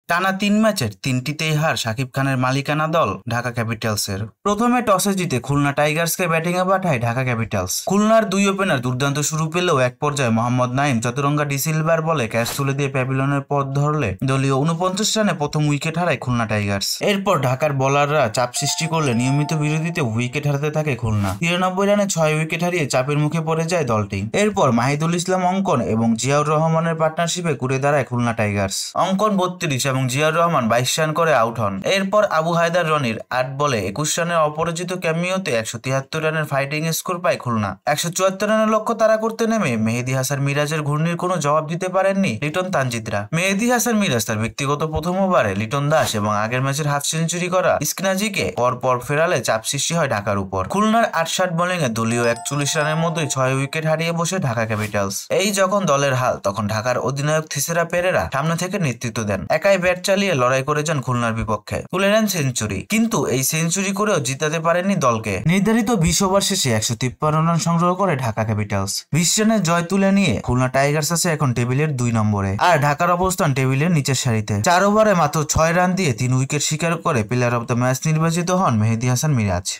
টানা ৩ ম্যাচের ৩টিতেই হার শাকিব খানের মালিকানা দল ঢাকা ক্যাপিটালসের। প্রথমে টসে জিতে খুলনা টাইগার্সকে ব্যাটিংয়ে পাঠায় ঢাকা ক্যাপিটালস। খুলনার দুই ওপেনার দুর্দান্ত শুরু পেলেও এক পর্যায়ে মোহাম্মদ নাইম চতুরঙ্গা ডিসিলভার বলে ক্যাচ তুলে দিয়ে প্যাভিলিয়নের পথ ধরলে দলীয় ৪৯ রানে প্রথম উইকেট হারায় খুলনা টাইগার্স। এরপর ঢাকার বোলাররা চাপ সৃষ্টি করলে নিয়মিত বিরতিতে উইকেট হারাতে থাকে খুলনা। ৯৩ রানে ৬ উইকেট হারিয়ে চাপের মুখে পড়ে যায় দলটি। এরপর মাহিদুল ইসলাম অঙ্কন এবং জিয়াউর রহমানের পার্টনারশিপে ঘুরে দাঁড়ায় খুলনা টাইগার্স। অঙ্কন ৩২ এবং জিয়াউর রহমান ২২ রান করে আউট হন। এরপর আবু হায়দার রনির ৮ বলে ২১ রানের অপরাজিত ক্যামিওতে ১৭৩ রানের ফাইটিং স্কোর পায় খুলনা। ১৭৪ রানের লক্ষ্য তাড়া করতে নেমে মেহেদী হাসান মিরাজের ঘূর্ণির কোনো জবাব দিতে পারেননি লিটন তানজিদরা। মেহেদী হাসান মিরাজ তার ব্যক্তিগত প্রথম ওভারে লিটন দাস এবং আগের ম্যাচের হাফ সেঞ্চুরি করা ইস্কনাজিকে পরপর ফেরালে চাপ সৃষ্টি হয় ঢাকার উপর। খুলনার ৮ বোলিংয়ে দলীয় ৪১ রানের মধ্যে ৬ উইকেট হারিয়ে বসে ঢাকা ক্যাপিটালস। এই যখন দলের হাল, তখন ঢাকার অধিনায়ক থিসেরা পেরেরা সামনে থেকে নেতৃত্ব দেন। একাই ব্যাট চালিয়ে লড়াই করে যান খুলনার বিপক্ষে, তুলে নেন সেঞ্চুরি। কিন্তু এই সেঞ্চুরি করেও জিতাতে পারেননি দলকে। নির্ধারিত ২০ ওভার শেষে ১৫৩ রান সংগ্রহ করে ঢাকা ক্যাপিটালস। ২০ রানের জয় তুলে নিয়ে খুলনা টাইগার্স আছে এখন টেবিলের ২ নম্বরে, আর ঢাকার অবস্থান টেবিলের নিচের সারিতে। ৪ ওভারে মাত্র ৬ রান দিয়ে ৩ উইকেট শিকার করে প্লেয়ার অব দ্য ম্যাচ নির্বাচিত হন মেহেদী হাসান মিরাজ।